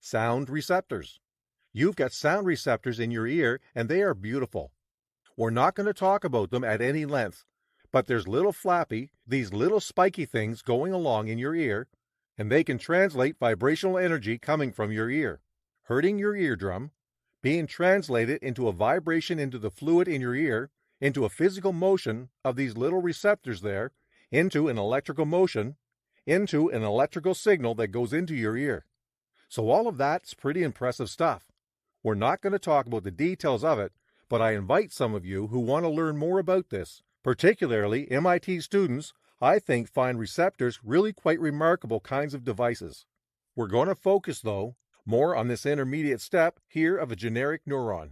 Sound receptors. You've got sound receptors in your ear, and they are beautiful. We're not going to talk about them at any length, but there's little flappy, these little spiky things going along in your ear, and they can translate vibrational energy coming from your ear, hurting your eardrum, being translated into a vibration into the fluid in your ear, into a physical motion of these little receptors there, into an electrical motion, into an electrical signal that goes into your ear. So all of that's pretty impressive stuff. We're not going to talk about the details of it, but I invite some of you who want to learn more about this, particularly MIT students, I think find receptors really quite remarkable kinds of devices. We're going to focus, though, more on this intermediate step here of a generic neuron.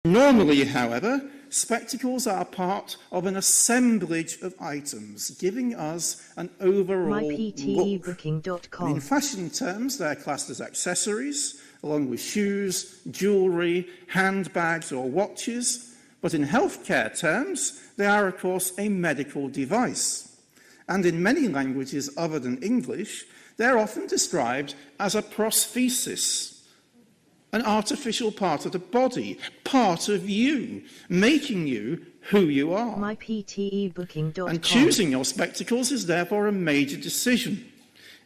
Normally, however, spectacles are part of an assemblage of items, giving us an overall look. In fashion terms, they're classed as accessories, along with shoes, jewellery, handbags or watches. But in healthcare terms, they are, of course, a medical device. And in many languages other than English, they're often described as a prosthesis, an artificial part of the body, part of you, making you who you are. MyPTEBooking.com. And choosing your spectacles is therefore a major decision.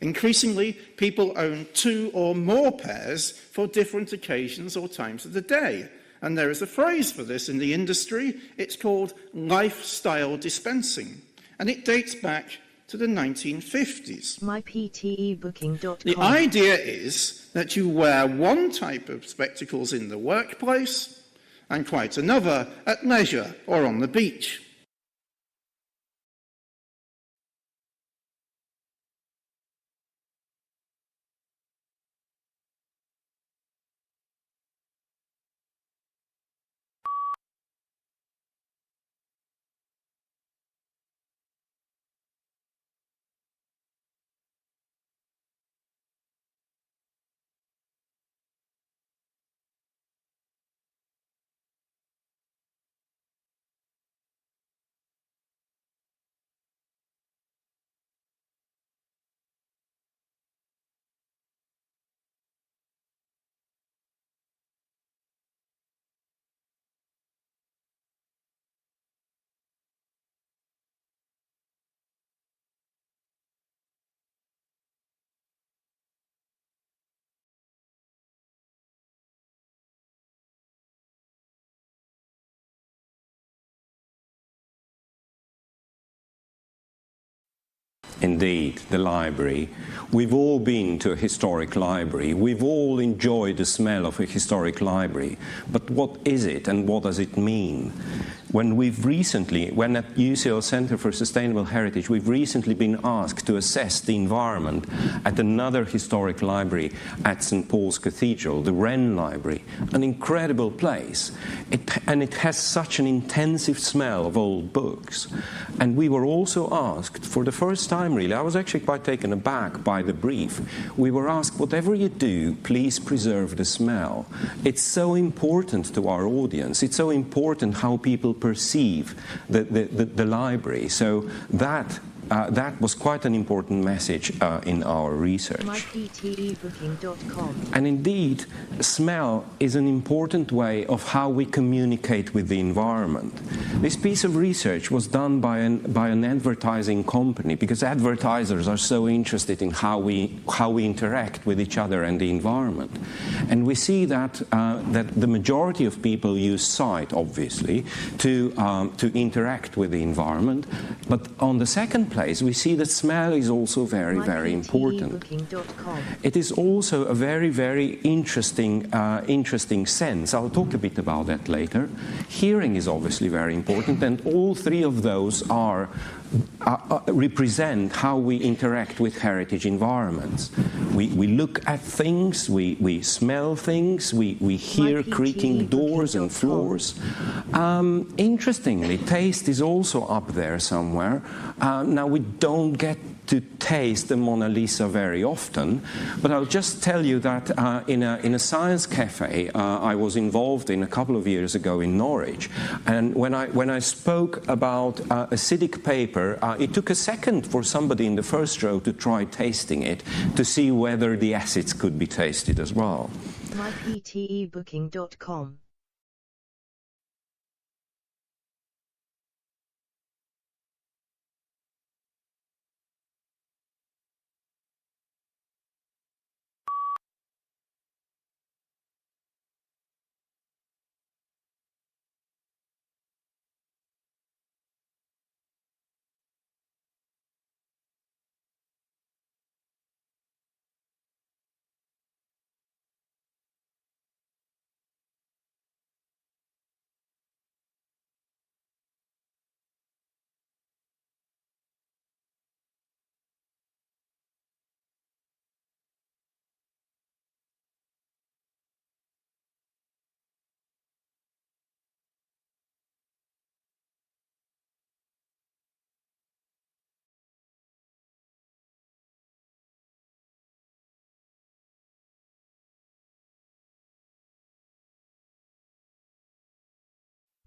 Increasingly, people own 2 or more pairs for different occasions or times of the day. And there is a phrase for this in the industry. It's called lifestyle dispensing. And it dates back to the 1950s. MyPTEBooking.com. The idea is that you wear one type of spectacles in the workplace and quite another at leisure or on the beach. Indeed, the library. We've all been to a historic library. We've all enjoyed the smell of a historic library. But what is it and what does it mean? When at UCL Center for Sustainable Heritage, we've recently been asked to assess the environment at another historic library at St. Paul's Cathedral, the Wren Library, an incredible place. And it has such an intensive smell of old books. And we were also asked, for the first time really, I was actually quite taken aback by the brief. We were asked, whatever you do, please preserve the smell. It's so important to our audience. It's so important how people perceive the library. So that that was quite an important message in our research. myptebooking.com. And indeed, smell is an important way of how we communicate with the environment. This piece of research was done by an advertising company, because advertisers are so interested in how we interact with each other and the environment. And we see that the majority of people use sight, obviously, to interact with the environment. But on the second place, we see that smell is also very, very important. It is also a very, very interesting sense. I'll talk a bit about that later. Hearing is obviously very important, and all three of those represent how we interact with heritage environments. We look at things, we smell things, we hear creaking doors and floors. Interestingly, taste is also up there somewhere. Now, we don't get to taste the Mona Lisa very often, but I'll just tell you that in a science cafe I was involved in a couple of years ago in Norwich, and when I spoke about acidic paper, it took a second for somebody in the first row to try tasting it to see whether the acids could be tasted as well. myptebooking.com.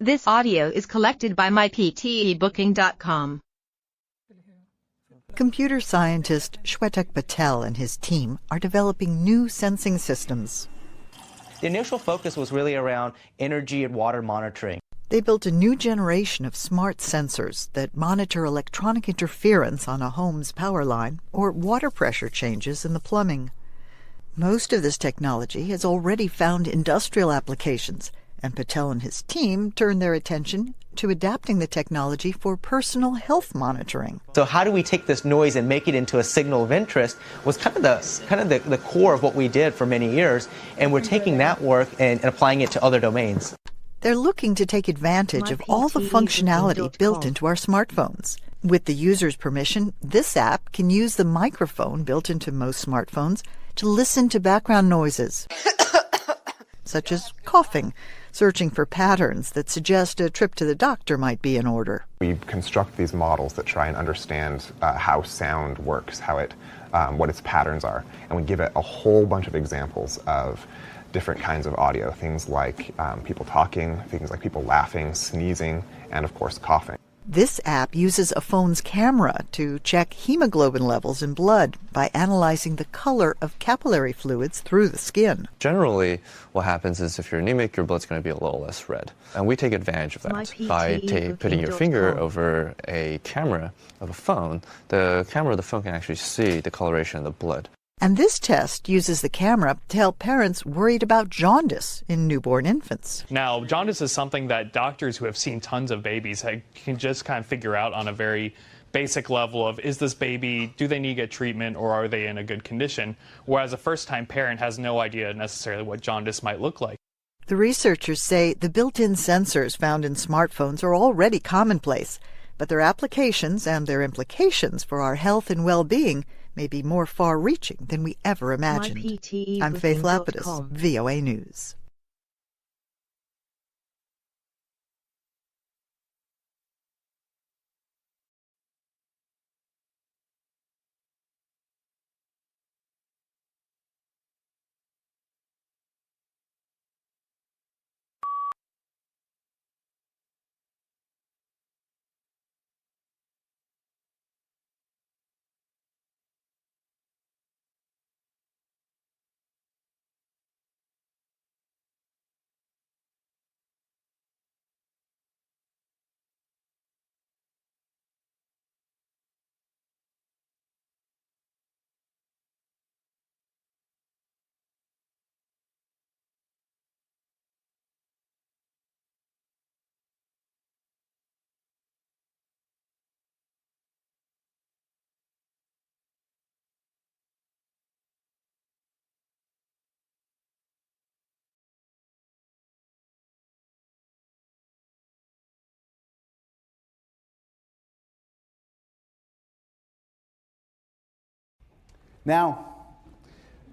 This audio is collected by myptebooking.com. Computer scientist Shwetak Patel and his team are developing new sensing systems. The initial focus was really around energy and water monitoring. They built a new generation of smart sensors that monitor electronic interference on a home's power line or water pressure changes in the plumbing. Most of this technology has already found industrial applications, and Patel and his team turned their attention to adapting the technology for personal health monitoring. So how do we take this noise and make it into a signal of interest was kind of the core of what we did for many years, and we're taking that work and applying it to other domains. They're looking to take advantage of all the functionality built into our smartphones. With the user's permission, this app can use the microphone built into most smartphones to listen to background noises, such as coughing, searching for patterns that suggest a trip to the doctor might be in order. We construct these models that try and understand how sound works, what its patterns are, and we give it a whole bunch of examples of different kinds of audio, things like people talking, things like people laughing, sneezing, and of course coughing. This app uses a phone's camera to check hemoglobin levels in blood by analyzing the color of capillary fluids through the skin. Generally, what happens is if you're anemic, your blood's going to be a little less red. And we take advantage of that by putting your finger over a camera of a phone. The camera of the phone can actually see the coloration of the blood. And this test uses the camera to help parents worried about jaundice in newborn infants. Now, jaundice is something that doctors who have seen tons of babies can just kind of figure out on a very basic level of, is this baby, do they need to get treatment, or are they in a good condition? Whereas a first-time parent has no idea necessarily what jaundice might look like. The researchers say the built-in sensors found in smartphones are already commonplace, but their applications and their implications for our health and well-being may be more far-reaching than we ever imagined. I'm Faith Lapidus, VOA News. Now,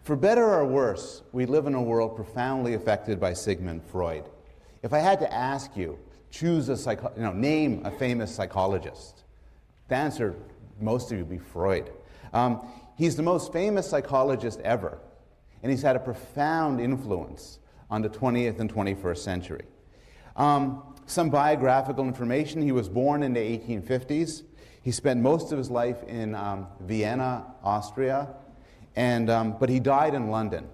for better or worse, we live in a world profoundly affected by Sigmund Freud. If I had to ask you, name a famous psychologist, the answer, most of you, would be Freud. He's the most famous psychologist ever, and he's had a profound influence on the 20th and 21st century. Some biographical information: he was born in the 1850s. He spent most of his life in Vienna, Austria, but he died in London,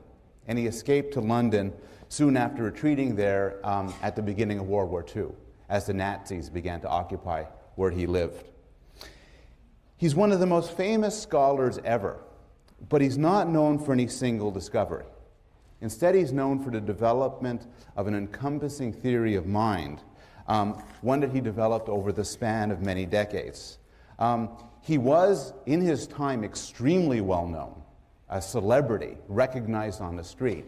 and he escaped to London soon after retreating there at the beginning of World War II, as the Nazis began to occupy where he lived. He's one of the most famous scholars ever, but he's not known for any single discovery. Instead, he's known for the development of an encompassing theory of mind, one that he developed over the span of many decades. He was, in his time, extremely well known, a celebrity, recognized on the street.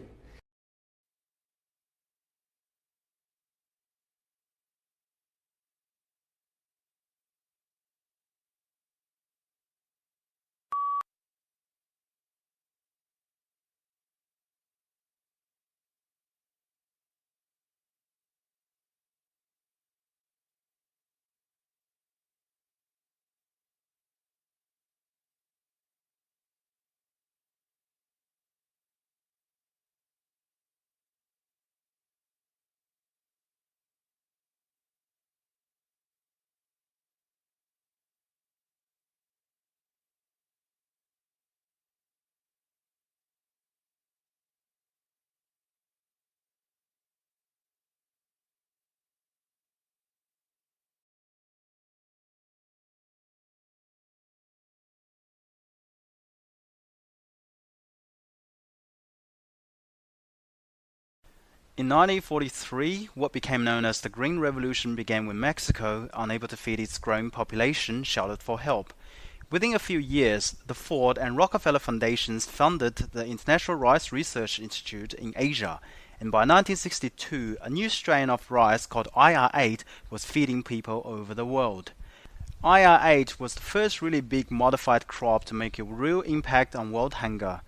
In 1943, what became known as the Green Revolution began when Mexico, unable to feed its growing population, shouted for help. Within a few years, the Ford and Rockefeller Foundations funded the International Rice Research Institute in Asia, and by 1962, a new strain of rice called IR8 was feeding people over the world. IR8 was the first really big modified crop to make a real impact on world hunger.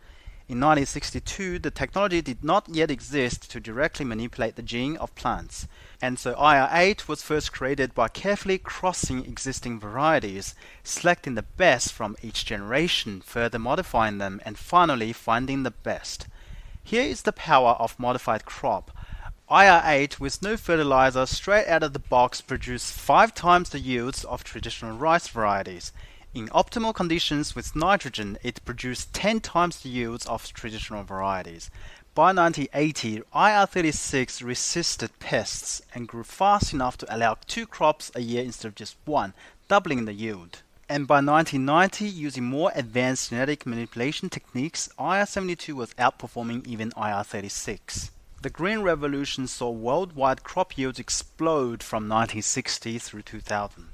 In 1962, the technology did not yet exist to directly manipulate the gene of plants, and so IR8 was first created by carefully crossing existing varieties, selecting the best from each generation, further modifying them, and finally finding the best. Here is the power of modified crop. IR8 with no fertilizer straight out of the box produced 5 times the yields of traditional rice varieties. In optimal conditions with nitrogen, it produced 10 times the yields of traditional varieties. By 1980, IR36 resisted pests and grew fast enough to allow 2 crops a year instead of just 1, doubling the yield. And by 1990, using more advanced genetic manipulation techniques, IR72 was outperforming even IR36. The Green Revolution saw worldwide crop yields explode from 1960 through 2000.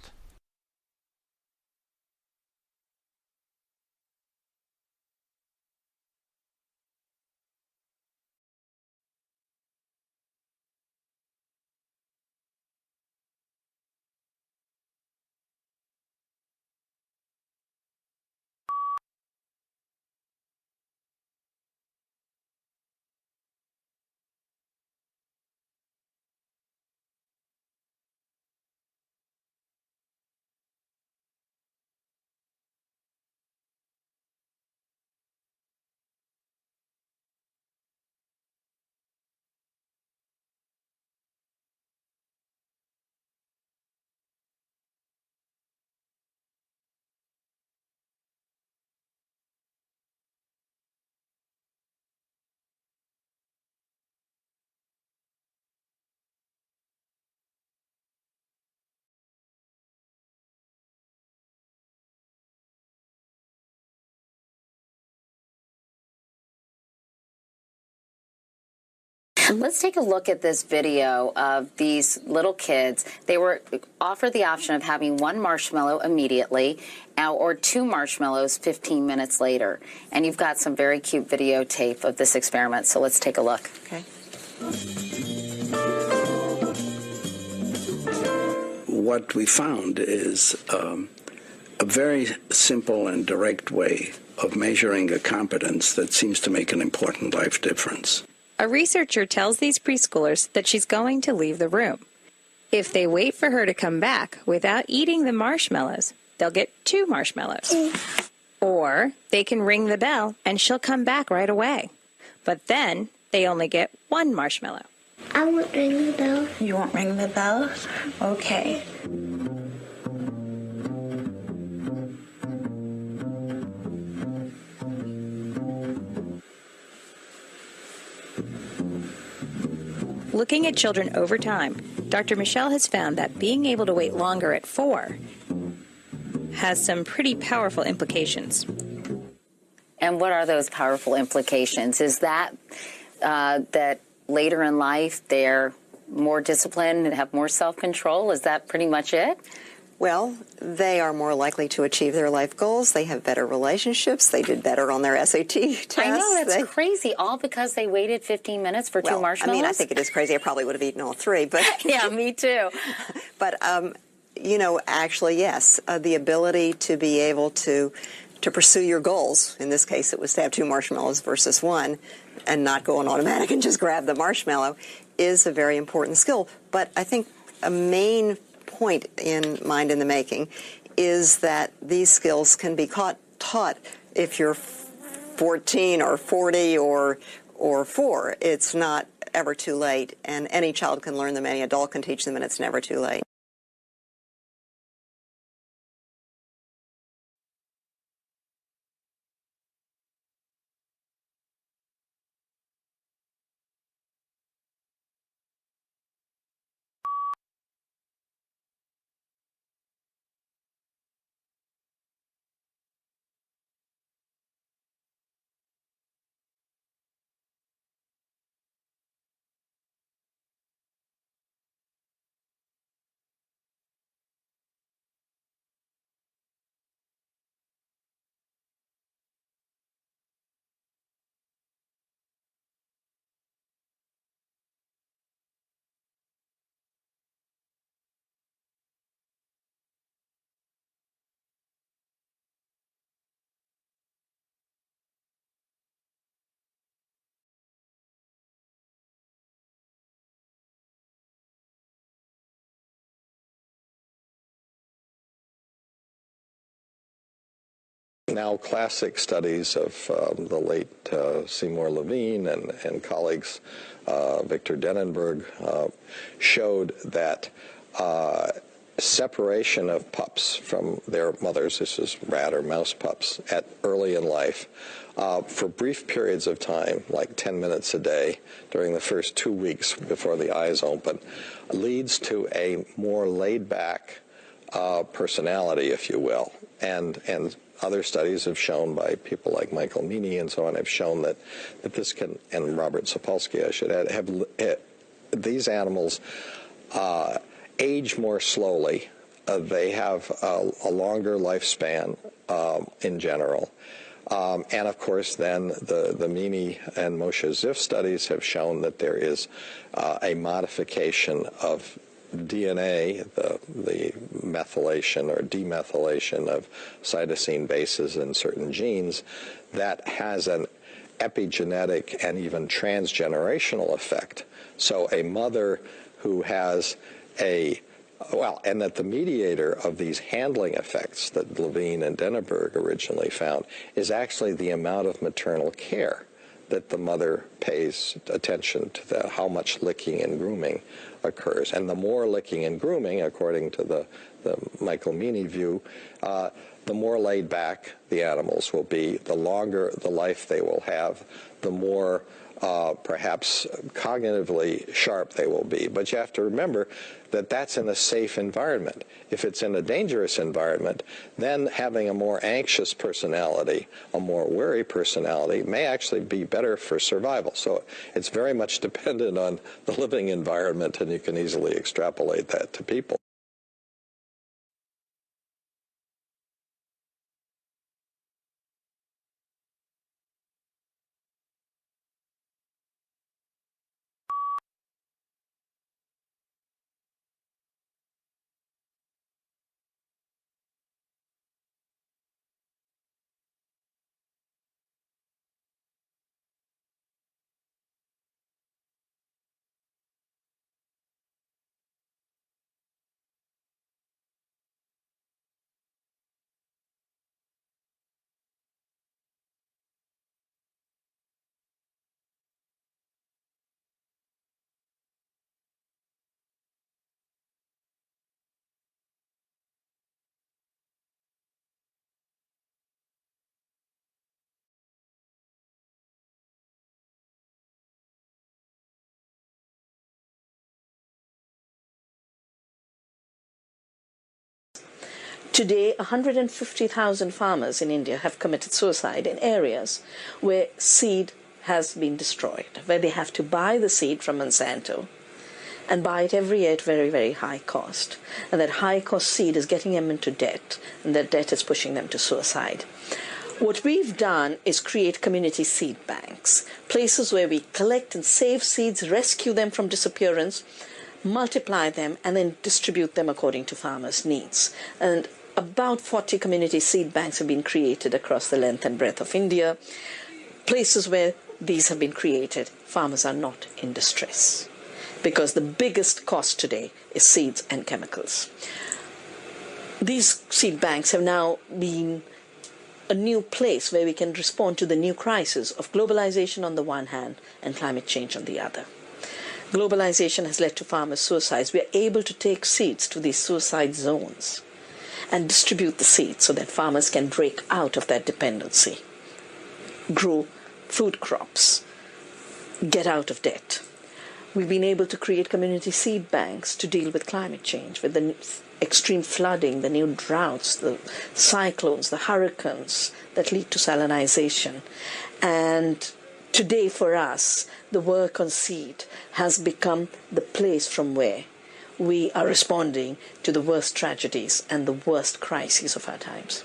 Let's take a look at this video of these little kids. They were offered the option of having 1 marshmallow immediately or 2 marshmallows 15 minutes later. And you've got some very cute videotape of this experiment, so let's take a look. Okay. What we found is a very simple and direct way of measuring a competence that seems to make an important life difference. A researcher tells these preschoolers that she's going to leave the room. If they wait for her to come back without eating the marshmallows, they'll get 2 marshmallows. Or they can ring the bell and she'll come back right away. But then they only get 1 marshmallow. I won't ring the bell. You won't ring the bell? Okay. Looking at children over time, Dr. Michelle has found that being able to wait longer at 4 has some pretty powerful implications. And what are those powerful implications? Is that that later in life they're more disciplined and have more self-control? Is that pretty much it? Well, they are more likely to achieve their life goals. They have better relationships. They did better on their SAT tests. I know, that's crazy. All because they waited 15 minutes for 2 marshmallows? I mean, I think it is crazy. I probably would have eaten all 3. But yeah, me too. But, actually, yes, the ability to be able to pursue your goals, in this case it was to have 2 marshmallows versus 1, and not go on automatic and just grab the marshmallow, is a very important skill. But I think a main point in Mind in the Making is that these skills can be taught if you're 14 or 40 or 4. It's not ever too late, and any child can learn them, any adult can teach them, and it's never too late. Now classic studies of the late Seymour Levine and colleagues, Victor Denenberg, showed that separation of pups from their mothers, this is rat or mouse pups, at early in life, for brief periods of time, like 10 minutes a day during the first 2 weeks before the eyes open, leads to a more laid-back personality, if you will. And other studies have shown by people like Michael Meany and so on have shown that this can, and Robert Sapolsky, I should add, have these animals age more slowly. They have a longer lifespan in general. And of course, then the Meany and Moshe Ziff studies have shown that there is a modification of DNA, the methylation or demethylation of cytosine bases in certain genes, that has an epigenetic and even transgenerational effect. So a mother who has and that the mediator of these handling effects that Levine and Denenberg originally found is actually the amount of maternal care that the mother pays attention to, how much licking and grooming occurs. And the more licking and grooming, according to the Michael Meany view, the more laid back the animals will be, the longer the life they will have, the more perhaps cognitively sharp they will be. But you have to remember that that's in a safe environment. If it's in a dangerous environment, then having a more anxious personality, a more wary personality, may actually be better for survival. So it's very much dependent on the living environment, and you can easily extrapolate that to people. Today, 150,000 farmers in India have committed suicide in areas where seed has been destroyed, where they have to buy the seed from Monsanto and buy it every year at very, very high cost. And that high-cost seed is getting them into debt, and that debt is pushing them to suicide. What we've done is create community seed banks, places where we collect and save seeds, rescue them from disappearance, multiply them, and then distribute them according to farmers' needs. And about 40 community seed banks have been created across the length and breadth of India. Places where these have been created, farmers are not in distress, because the biggest cost today is seeds and chemicals. These seed banks have now been a new place where we can respond to the new crisis of globalization on the one hand and climate change on the other. Globalization has led to farmers' suicides. We are able to take seeds to these suicide zones and distribute the seeds so that farmers can break out of that dependency, grow food crops, get out of debt. We've been able to create community seed banks to deal with climate change, with the extreme flooding, the new droughts, the cyclones, the hurricanes that lead to salinization. And today for us, the work on seed has become the place from where we are responding to the worst tragedies and the worst crises of our times.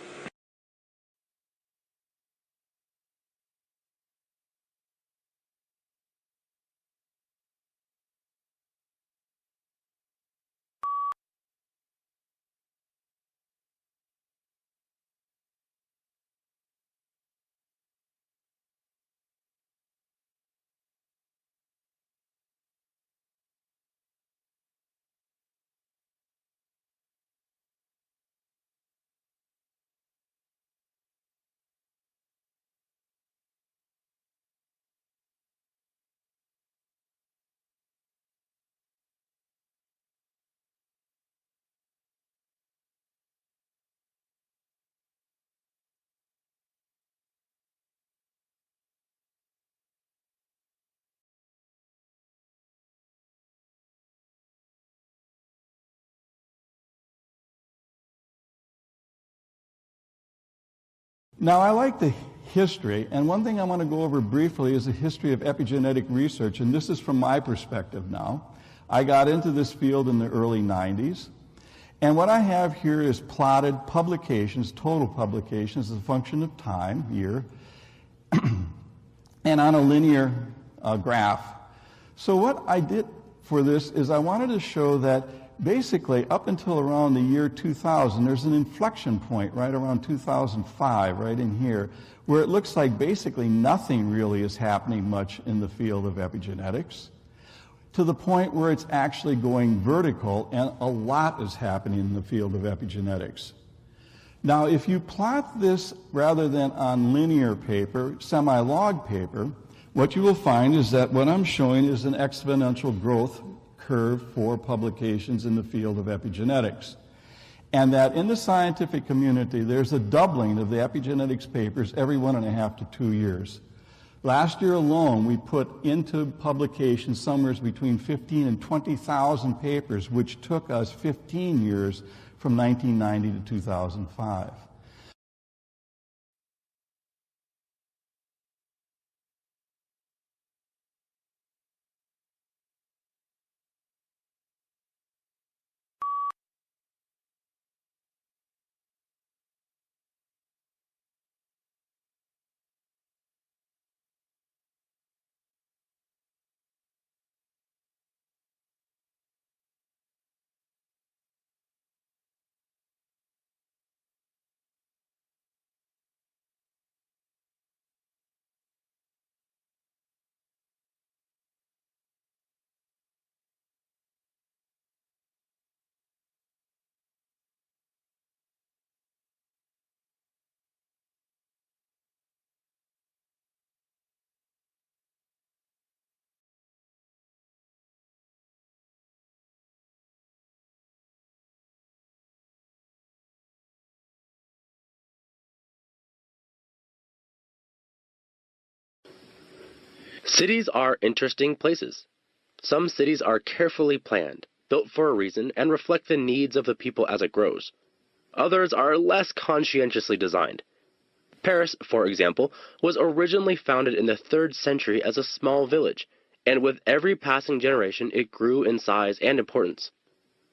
Now, I like the history, and one thing I want to go over briefly is the history of epigenetic research, and this is from my perspective now. I got into this field in the early 90s, and what I have here is plotted publications, total publications, as a function of time, year, and on a linear graph. So what I did for this is I wanted to show that basically, up until around the year 2000, there's an inflection point right around 2005, right in here, where it looks like basically nothing really is happening much in the field of epigenetics, to the point where it's actually going vertical, and a lot is happening in the field of epigenetics. Now, if you plot this rather than on linear paper, semi-log paper, what you will find is that what I'm showing is an exponential growth curve for publications in the field of epigenetics. And that in the scientific community, there's a doubling of the epigenetics papers every 1.5 to 2 years. Last year alone, we put into publication somewhere between 15 and 20,000 papers, which took us 15 years from 1990 to 2005. Cities are interesting places. Some cities are carefully planned, built for a reason, and reflect the needs of the people as it grows. Others are less conscientiously designed. Paris, for example, was originally founded in the 3rd century as a small village, and with every passing generation it grew in size and importance.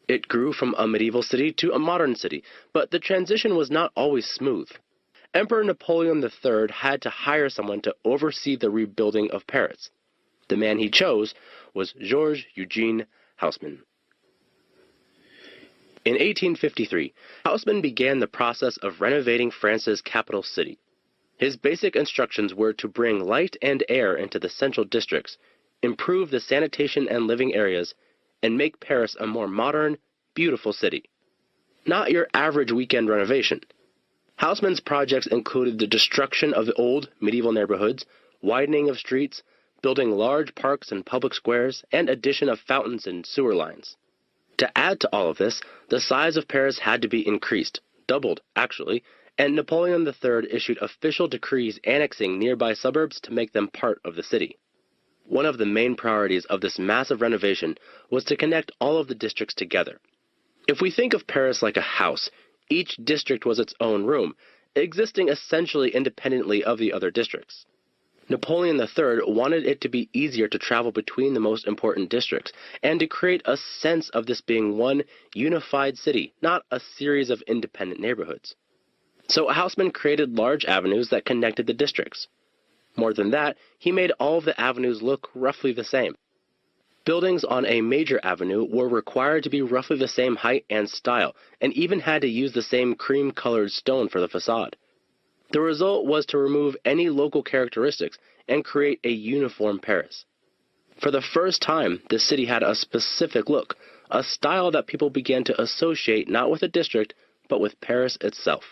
It grew from a medieval city to a modern city, but the transition was not always smooth. Emperor Napoleon III had to hire someone to oversee the rebuilding of Paris. The man he chose was Georges Eugene Haussmann. In 1853, Haussmann began the process of renovating France's capital city. His basic instructions were to bring light and air into the central districts, improve the sanitation and living areas, and make Paris a more modern, beautiful city. Not your average weekend renovation. Haussmann's projects included the destruction of the old medieval neighborhoods, widening of streets, building large parks and public squares, and addition of fountains and sewer lines. To add to all of this, the size of Paris had to be increased, doubled actually, and Napoleon III issued official decrees annexing nearby suburbs to make them part of the city. One of the main priorities of this massive renovation was to connect all of the districts together. If we think of Paris like a house, each district was its own room, existing essentially independently of the other districts. Napoleon III wanted it to be easier to travel between the most important districts, and to create a sense of this being one unified city, not a series of independent neighborhoods. So Haussmann created large avenues that connected the districts. More than that, he made all of the avenues look roughly the same. Buildings on a major avenue were required to be roughly the same height and style, and even had to use the same cream-colored stone for the facade. The result was to remove any local characteristics and create a uniform Paris. For the first time, the city had a specific look, a style that people began to associate not with a district, but with Paris itself.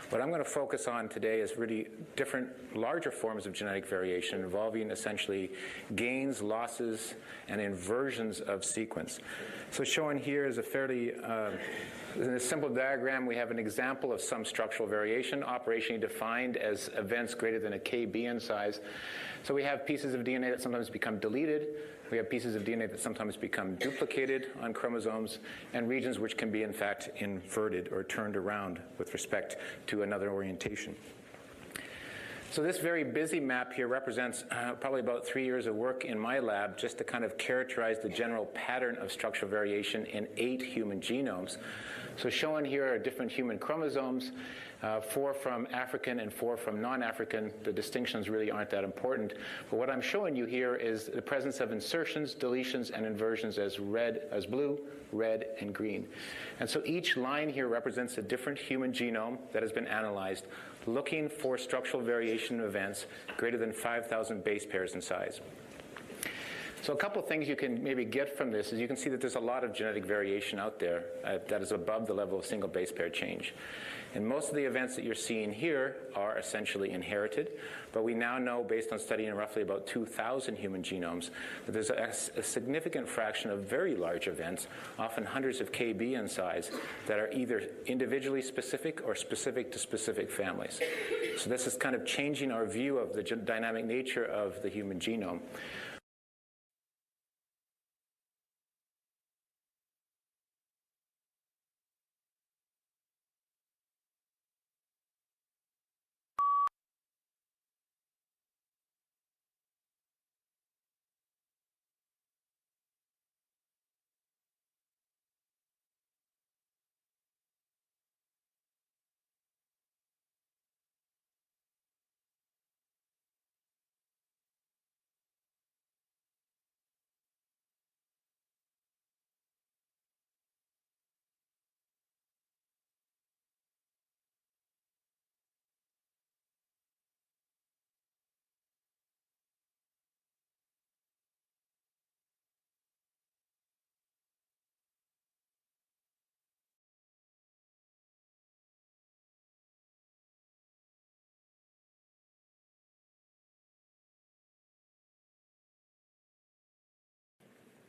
What I'm going to focus on today is really different, larger forms of genetic variation involving essentially gains, losses, and inversions of sequence. So shown here is a fairly, in a simple diagram, we have an example of some structural variation, operationally defined as events greater than a kb in size. So we have pieces of DNA that sometimes become deleted. We have pieces of DNA that sometimes become duplicated on chromosomes, and regions which can be, in fact, inverted or turned around with respect to another orientation. So this very busy map here represents probably about 3 years of work in my lab just to kind of characterize the general pattern of structural variation in 8 human genomes. So shown here are different human chromosomes, 4 from African and 4 from non-African. The distinctions really aren't that important. But what I'm showing you here is the presence of insertions, deletions, and inversions as blue, red, and green. And so each line here represents a different human genome that has been analyzed, looking for structural variation events greater than 5,000 base pairs in size. So a couple of things you can maybe get from this is you can see that there's a lot of genetic variation out there that is above the level of single base pair change. And most of the events that you're seeing here are essentially inherited, but we now know, based on studying roughly about 2,000 human genomes, that there's a significant fraction of very large events, often hundreds of kb in size, that are either individually specific or specific to specific families. So this is kind of changing our view of the dynamic nature of the human genome.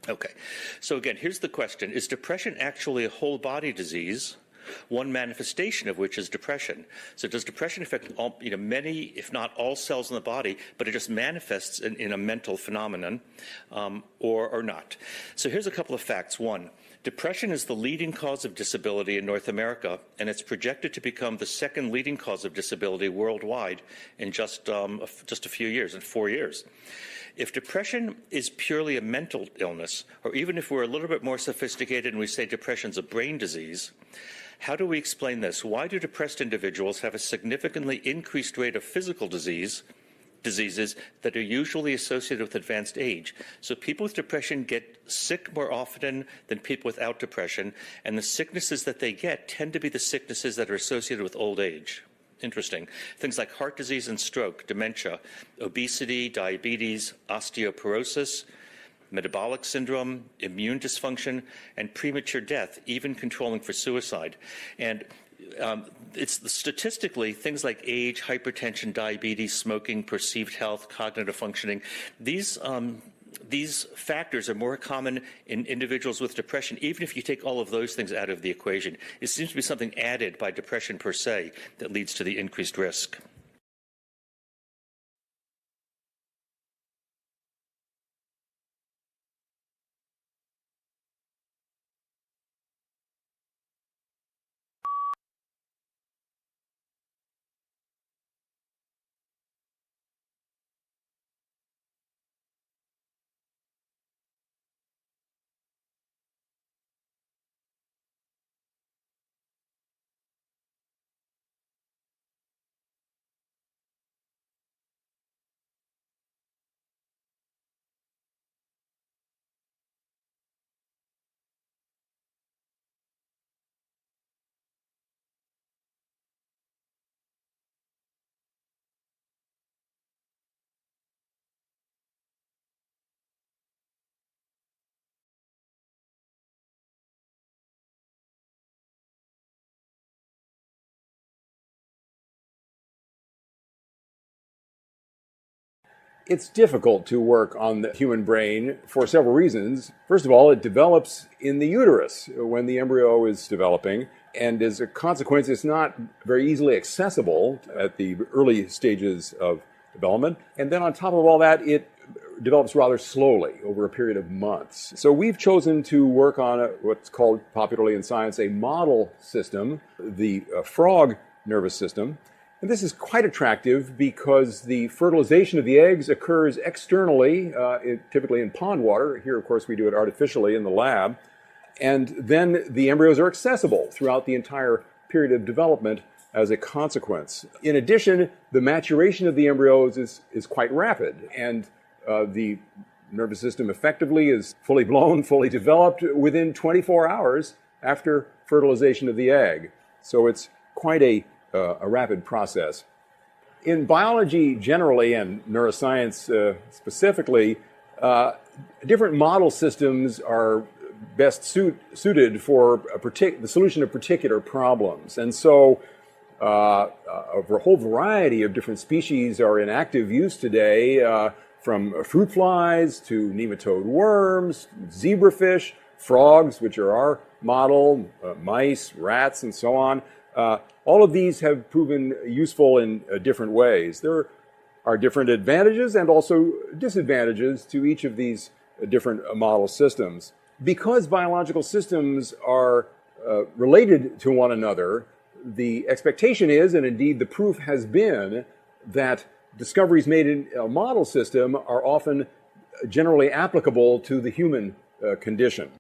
Okay. So again, here's the question. Is depression actually a whole body disease? One manifestation of which is depression. So does depression affect all, many, if not all cells in the body, but it just manifests in a mental phenomenon, or not? So here's a couple of facts. One, depression is the leading cause of disability in North America, and it's projected to become the second leading cause of disability worldwide in just a few years, in 4 years. If depression is purely a mental illness, or even if we're a little bit more sophisticated and we say depression's a brain disease, how do we explain this? Why do depressed individuals have a significantly increased rate of physical diseases that are usually associated with advanced age? So people with depression get sick more often than people without depression, and the sicknesses that they get tend to be the sicknesses that are associated with old age. Interesting. Things like heart disease and stroke, dementia, obesity, diabetes, osteoporosis, metabolic syndrome, immune dysfunction, and premature death, even controlling for suicide. And it's statistically things like age, hypertension, diabetes, smoking, perceived health, cognitive functioning. These factors are more common in individuals with depression, even if you take all of those things out of the equation. It seems to be something added by depression per se that leads to the increased risk. It's difficult to work on the human brain for several reasons. First of all, it develops in the uterus when the embryo is developing, and as a consequence, it's not very easily accessible at the early stages of development. And then on top of all that, it develops rather slowly over a period of months. So we've chosen to work on what's called popularly in science a model system, the frog nervous system. And this is quite attractive because the fertilization of the eggs occurs externally, typically in pond water. Here, of course, we do it artificially in the lab. And then the embryos are accessible throughout the entire period of development as a consequence. In addition, the maturation of the embryos is quite rapid, and the nervous system effectively is fully blown, fully developed within 24 hours after fertilization of the egg. So it's quite a rapid process. In biology generally, and neuroscience specifically, different model systems are best suited for the solution of particular problems. And so a whole variety of different species are in active use today, from fruit flies to nematode worms, zebrafish, frogs, which are our model, mice, rats, and so on. All of these have proven useful in different ways. There are different advantages and also disadvantages to each of these different model systems. Because biological systems are related to one another, the expectation is, and indeed the proof has been, that discoveries made in a model system are often generally applicable to the human condition.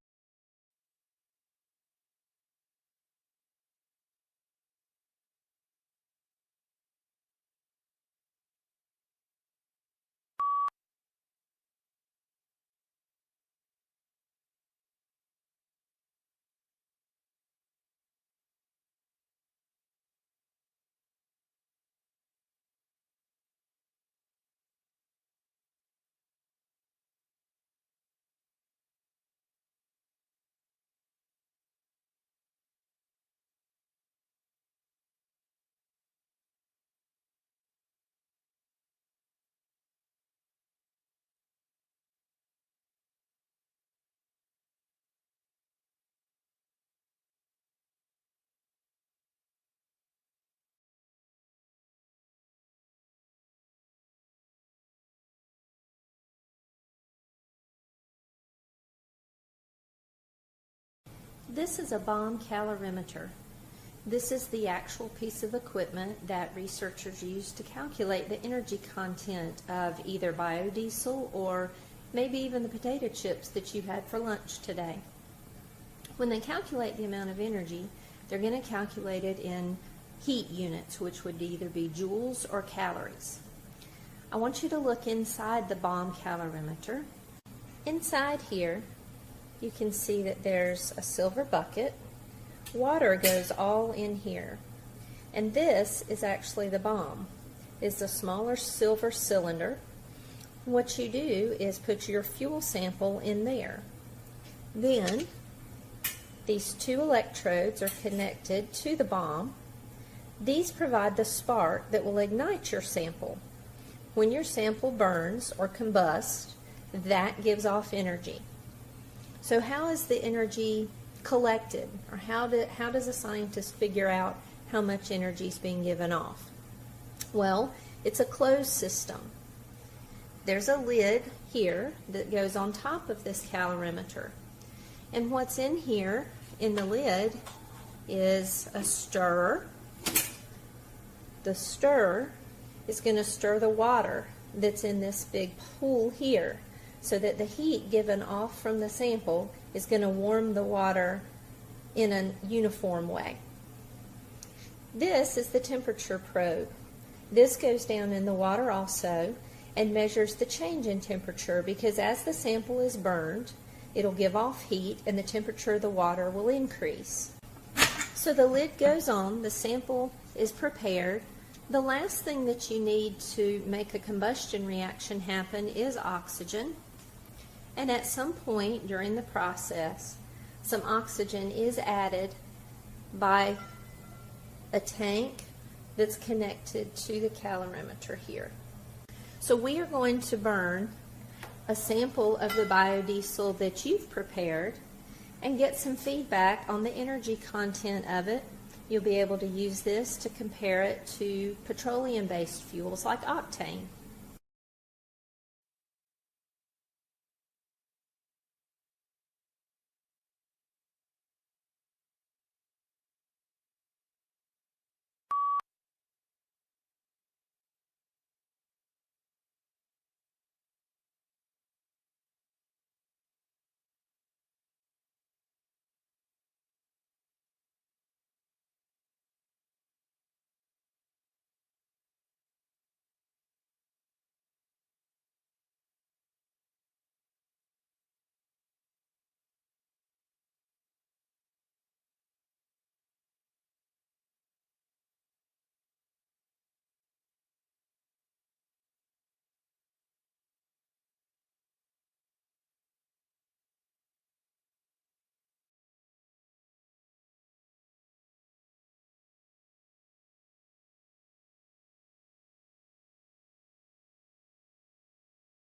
This is a bomb calorimeter. This is the actual piece of equipment that researchers use to calculate the energy content of either biodiesel or maybe even the potato chips that you had for lunch today. When they calculate the amount of energy, they're going to calculate it in heat units, which would either be joules or calories. I want you to look inside the bomb calorimeter. Inside here, you can see that there's a silver bucket. Water goes all in here. And this is actually the bomb. It's a smaller silver cylinder. What you do is put your fuel sample in there. Then, these two electrodes are connected to the bomb. These provide the spark that will ignite your sample. When your sample burns or combusts, that gives off energy. So how is the energy collected, or how does a scientist figure out how much energy is being given off? Well, it's a closed system. There's a lid here that goes on top of this calorimeter. And what's in here, in the lid, is a stirrer. The stirrer is going to stir the water that's in this big pool here, so that the heat given off from the sample is going to warm the water in a uniform way. This is the temperature probe. This goes down in the water also and measures the change in temperature, because as the sample is burned, it'll give off heat and the temperature of the water will increase. So the lid goes on, the sample is prepared. The last thing that you need to make a combustion reaction happen is oxygen. And at some point during the process, some oxygen is added by a tank that's connected to the calorimeter here. So we are going to burn a sample of the biodiesel that you've prepared and get some feedback on the energy content of it. You'll be able to use this to compare it to petroleum-based fuels like octane.